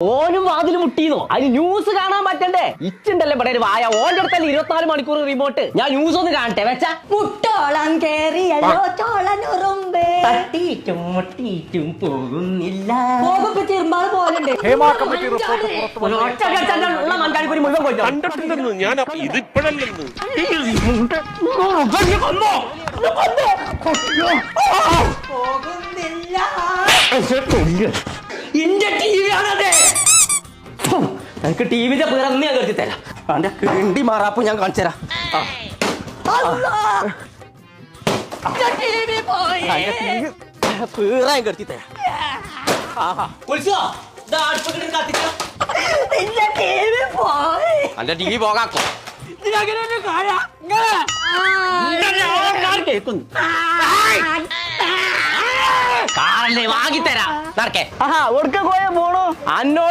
ഓനും വാതിൽ മുട്ടീന്നോ? അതിന് ന്യൂസ് കാണാൻ പറ്റണ്ടേ? ഇച്ചുണ്ടല്ലേ ഇവിടെ ഒരു വായ. ഓന്റെ അടുത്തല്ലേ 24 മണിക്കൂർ റിമോട്ട്. ഞാൻ ന്യൂസ് ഒന്ന് കാണട്ടെ വെച്ചാ. മുട്ടോളം കേറിയല്ലോ ചോളനുറുമ്പേ, തട്ടിയിട്ടും മുട്ടിയിട്ടും പോകുന്നില്ല. പോകുമ്പോ ചെറുമ്പാട് പോലുണ്ട്. ഹേമ കമ്മിറ്റി റിപ്പോർട്ട് ഉള്ള മൺകാണിക്കൂരി മുഴുവൻ കൊണ്ടോ കണ്ടിട്ടുണ്ടെന്ന് ഞാൻ ഇതിപ്പോഴല്ലെന്ന് പോകുന്നില്ല. ഇന്റെ ടി വി ആണതെ. എനിക്ക് ടി വിന്റെ പിറന്ന് ഞാൻ കരുതി തരാം. അവന്റെ കിണ്ടി മാറാപ്പ് ഞാൻ കാണിച്ചു തരാം. പീറാൻ കരുതി തരാം. അന്റെ ടി വി പോകാക്കോ. കേൾക്കുന്നു കാറല്ലേ വാങ്ങിത്തരാം. നടക്കേ. എവിടേക്ക് പോയാ പോണോ? അന്നോട്